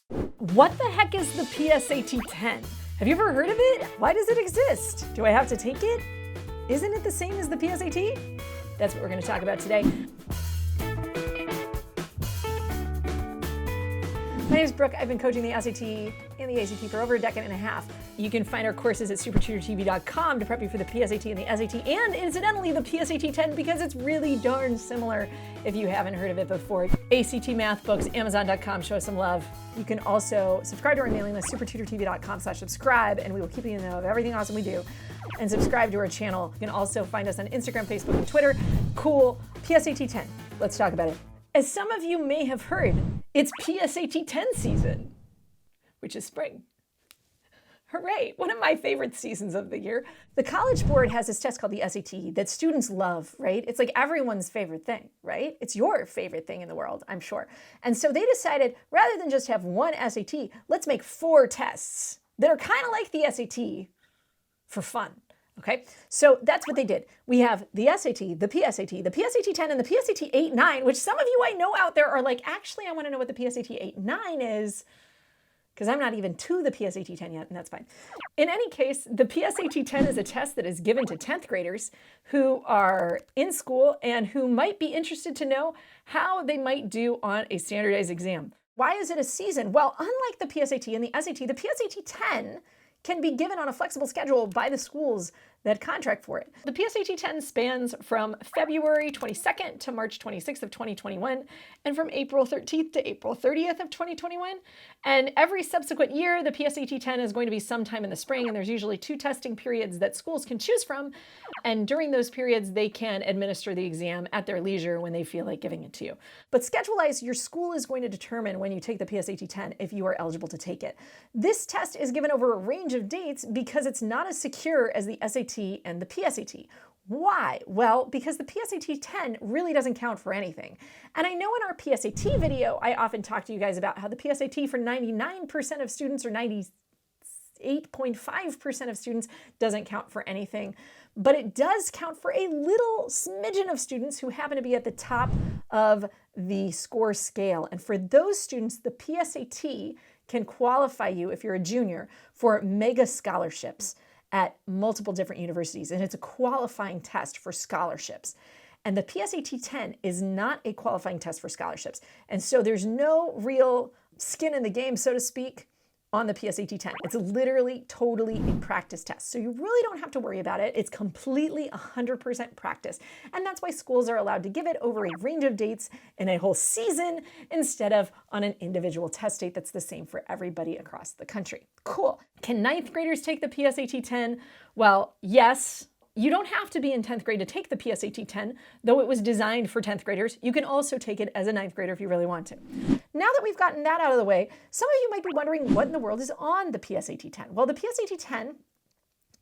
What the heck is the PSAT 10? Have you ever heard of it? Why does it exist? Do I have to take it? Isn't it the same as the PSAT? That's what we're going to talk about today. My name is Brooke. I've been coaching the SAT and the ACT for over a decade and a half. You can find our courses at SupertutorTV.com to prep you for the PSAT and the SAT, and incidentally the PSAT 10 because it's really darn similar if you haven't heard of it before. ACT math books, Amazon.com, show us some love. You can also subscribe to our mailing list, SupertutorTV.com/subscribe, and we will keep you in the know of everything awesome we do. And subscribe to our channel. You can also find us on Instagram, Facebook, and Twitter. Cool. PSAT 10. Let's talk about it. As some of you may have heard, it's PSAT 10 season, which is spring. Hooray, one of my favorite seasons of the year. The College Board has this test called the SAT that students love, right? It's like everyone's favorite thing, right? It's your favorite thing in the world, I'm sure. And so they decided, rather than just have one SAT, let's make 4 tests that are kind of like the SAT for fun. Okay, so that's what they did. We have the SAT, the PSAT, the PSAT 10, and the PSAT 8-9, which some of you I know out there are like, actually, I want to know what the PSAT 8-9 is, because I'm not even to the PSAT 10 yet, and that's fine. In any case, the PSAT 10 is a test that is given to 10th graders who are in school and who might be interested to know how they might do on a standardized exam. Why is it a season? Well, unlike the PSAT and the SAT 10 can be given on a flexible schedule by the schools that contract for it. The PSAT 10 spans from February 22nd to March 26th of 2021, and from April 13th to April 30th of 2021. And every subsequent year, the PSAT 10 is going to be sometime in the spring, and there's usually 2 testing periods that schools can choose from. And during those periods, they can administer the exam at their leisure when they feel like giving it to you. But schedule-wise, your school is going to determine when you take the PSAT 10 if you are eligible to take it. This test is given over a range of dates because it's not as secure as the SAT and the PSAT. Why? Well, because the PSAT 10 really doesn't count for anything. And I know in our PSAT video, I often talk to you guys about how the PSAT for 99% of students or 98.5% of students doesn't count for anything, but it does count for a little smidgen of students who happen to be at the top of the score scale. And for those students, the PSAT can qualify you, if you're a junior, for mega scholarships at multiple different universities. And it's a qualifying test for scholarships. And the PSAT 10 is not a qualifying test for scholarships. And so there's no real skin in the game, so to speak, on the PSAT 10. It's literally totally a practice test. So you really don't have to worry about it. It's completely 100% practice. And that's why schools are allowed to give it over a range of dates in a whole season instead of on an individual test date that's the same for everybody across the country. Cool. Can 9th graders take the PSAT 10? Well, yes. You don't have to be in 10th grade to take the PSAT 10, though it was designed for 10th graders. You can also take it as a 9th grader if you really want to. Now that we've gotten that out of the way, some of you might be wondering what in the world is on the PSAT 10. Well, the PSAT 10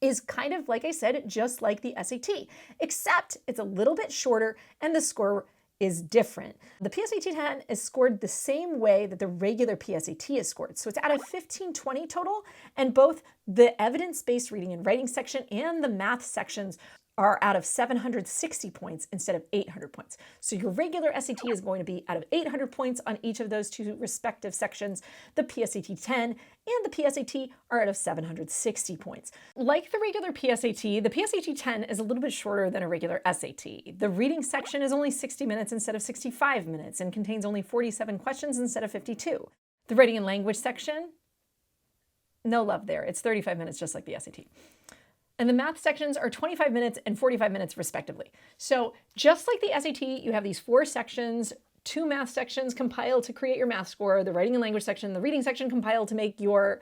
is kind of, like I said, just like the SAT, except it's a little bit shorter and the score is different. The PSAT 10 is scored the same way that the regular PSAT is scored. So it's out of 1520 total, and both the evidence-based reading and writing section and the math sections are out of 760 points instead of 800 points. So your regular SAT is going to be out of 800 points on each of those 2 respective sections. The PSAT 10 and the PSAT are out of 760 points. Like the regular PSAT, the PSAT 10 is a little bit shorter than a regular SAT. The reading section is only 60 minutes instead of 65 minutes and contains only 47 questions instead of 52. The writing and language section, no love there. It's 35 minutes just like the SAT. And the math sections are 25 minutes and 45 minutes respectively. So just like the SAT, you have these 4 sections, 2 math sections compiled to create your math score, the writing and language section, the reading section compiled to make your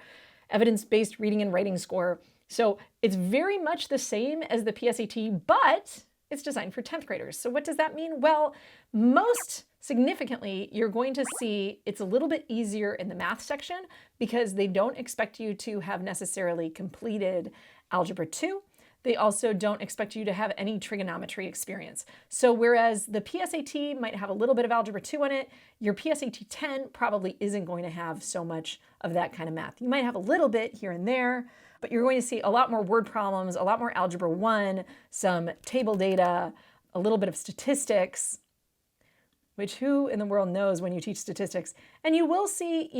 evidence-based reading and writing score. So it's very much the same as the PSAT, but it's designed for 10th graders. So what does that mean? Well, most significantly, you're going to see it's a little bit easier in the math section because they don't expect you to have necessarily completed Algebra 2. They also don't expect you to have any trigonometry experience. So whereas the PSAT might have a little bit of Algebra 2 in it, your PSAT 10 probably isn't going to have so much of that kind of math. You might have a little bit here and there, but you're going to see a lot more word problems, a lot more Algebra 1, some table data, a little bit of statistics. which who in the world knows when you teach statistics? And you will see,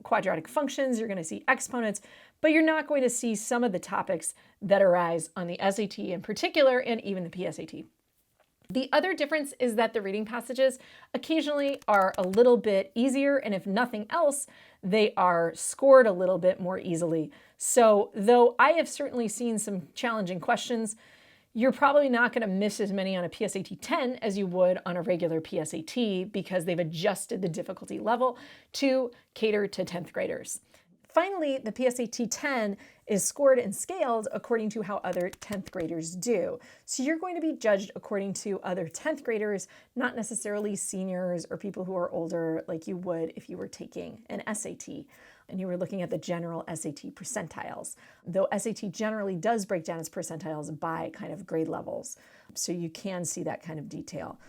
quadratic functions, you're going to see exponents, but you're not going to see some of the topics that arise on the SAT in particular, and even the PSAT. The other difference is that the reading passages occasionally are a little bit easier, and if nothing else, they are scored a little bit more easily. So though I have certainly seen some challenging questions, you're probably not going to miss as many on a PSAT 10 as you would on a regular PSAT because they've adjusted the difficulty level to cater to 10th graders. Finally, the PSAT 10 is scored and scaled according to how other 10th graders do. So you're going to be judged according to other 10th graders, not necessarily seniors or people who are older like you would if you were taking an SAT and you were looking at the general SAT percentiles, though SAT generally does break down its percentiles by kind of grade levels. So you can see that kind of detail.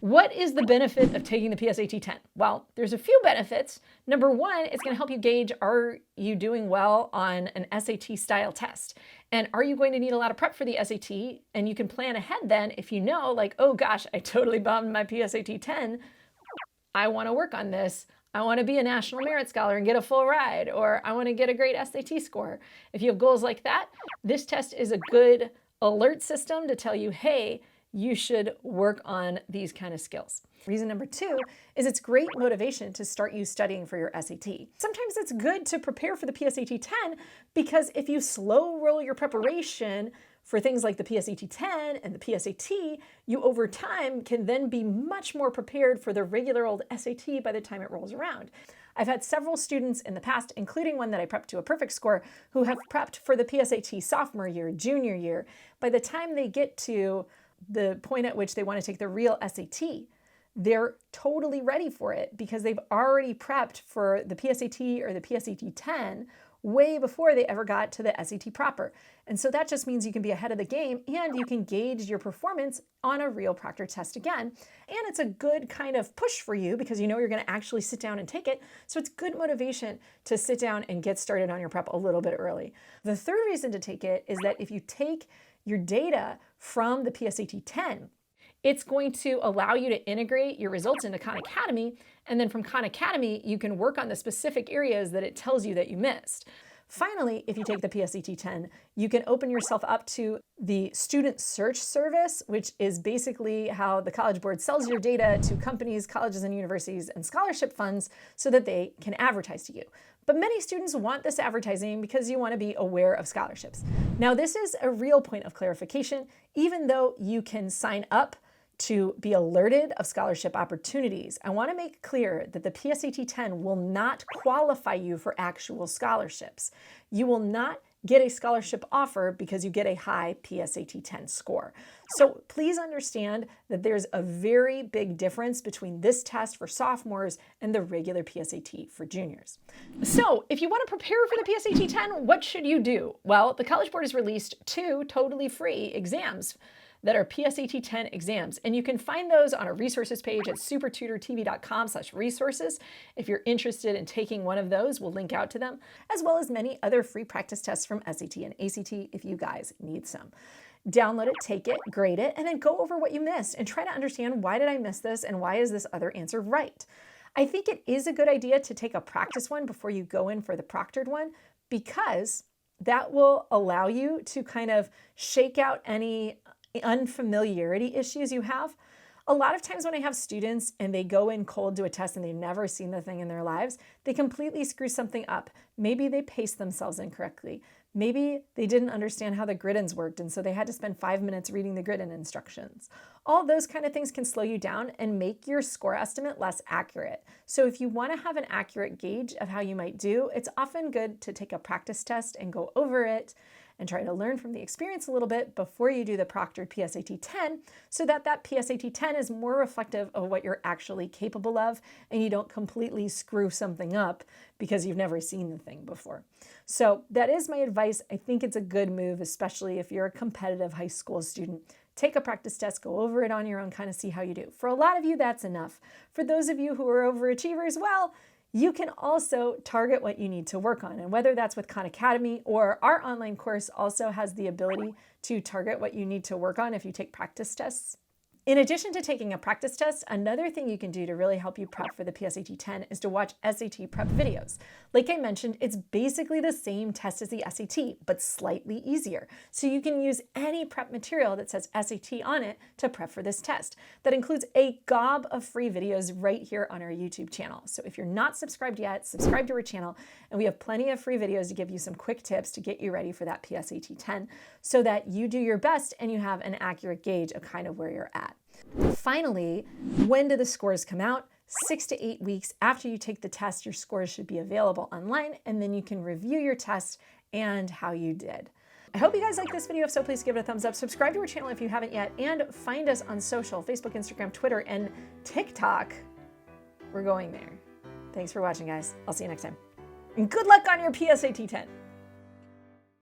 What is the benefit of taking the PSAT 10? Well, there's a few benefits. Number one, it's going to help you gauge, are you doing well on an SAT style test? And are you going to need a lot of prep for the SAT? And you can plan ahead then if you know, like, oh gosh, I totally bombed my PSAT 10. I want to work on this. I want to be a National Merit Scholar and get a full ride, or I want to get a great SAT score. If you have goals like that, this test is a good alert system to tell you, hey, you should work on these kind of skills. Reason number two is it's great motivation to start you studying for your SAT. Sometimes it's good to prepare for the PSAT 10 because if you slow roll your preparation for things like the PSAT 10 and the PSAT, you over time can then be much more prepared for the regular old SAT by the time it rolls around. I've had several students in the past, including one that I prepped to a perfect score, who have prepped for the PSAT sophomore year, junior year. By the time they get to the point at which they want to take the real SAT, they're totally ready for it because they've already prepped for the PSAT or the PSAT 10 way before they ever got to the SAT proper. And so that just means you can be ahead of the game and you can gauge your performance on a real proctor test again. And it's a good kind of push for you because you know you're going to actually sit down and take it. So it's good motivation to sit down and get started on your prep a little bit early. The third reason to take it is that if you take your data from the PSAT 10, it's going to allow you to integrate your results into Khan Academy, and then from Khan Academy, you can work on the specific areas that it tells you that you missed. Finally, if you take the PSAT 10, you can open yourself up to the student search service, which is basically how the College Board sells your data to companies, colleges and universities, and scholarship funds so that they can advertise to you. But many students want this advertising because you want to be aware of scholarships. Now, this is a real point of clarification. Even though you can sign up to be alerted of scholarship opportunities, I want to make clear that the PSAT 10 will not qualify you for actual scholarships. You will not get a scholarship offer because you get a high PSAT 10 score. So please understand that there's a very big difference between this test for sophomores and the regular PSAT for juniors. So if you want to prepare for the PSAT 10, what should you do? Well, the College Board has released 2 totally free exams that are PSAT 10 exams. And you can find those on a resources page at supertutortv.com/resources. If you're interested in taking one of those, we'll link out to them, as well as many other free practice tests from SAT and ACT if you guys need some. Download it, take it, grade it, and then go over what you missed and try to understand, why did I miss this and why is this other answer right? I think it is a good idea to take a practice one before you go in for the proctored one, because that will allow you to kind of shake out any unfamiliarity issues you have. A lot of times when I have students and they go in cold to a test and they've never seen the thing in their lives, they completely screw something up. Maybe they paced themselves incorrectly. Maybe they didn't understand how the grid-ins worked, and so they had to spend 5 minutes reading the grid-in instructions. All those kind of things can slow you down and make your score estimate less accurate. So if you want to have an accurate gauge of how you might do, it's often good to take a practice test and go over it and try to learn from the experience a little bit before you do the proctored PSAT 10, so that that PSAT 10 is more reflective of what you're actually capable of and you don't completely screw something up because you've never seen the thing before. So that is my advice. I think it's a good move, especially if you're a competitive high school student. Take a practice test, go over it on your own, kind of see how you do. For a lot of you, that's enough. For those of you who are overachievers, well, you can also target what you need to work on. And whether that's with Khan Academy or our online course also has the ability to target what you need to work on if you take practice tests. In addition to taking a practice test, another thing you can do to really help you prep for the PSAT 10 is to watch SAT prep videos. Like I mentioned, it's basically the same test as the SAT, but slightly easier. So you can use any prep material that says SAT on it to prep for this test. That includes a gob of free videos right here on our YouTube channel. So if you're not subscribed yet, subscribe to our channel, and we have plenty of free videos to give you some quick tips to get you ready for that PSAT 10 so that you do your best and you have an accurate gauge of kind of where you're at. Finally, when do the scores come out? 6 to 8 weeks after you take the test, your scores should be available online, and then you can review your test and how you did. I hope you guys like this video. If so, please give it a thumbs up. Subscribe to our channel if you haven't yet, and find us on social, Facebook, Instagram, Twitter, and TikTok. We're going there. Thanks for watching, guys. I'll see you next time. And good luck on your PSAT 10.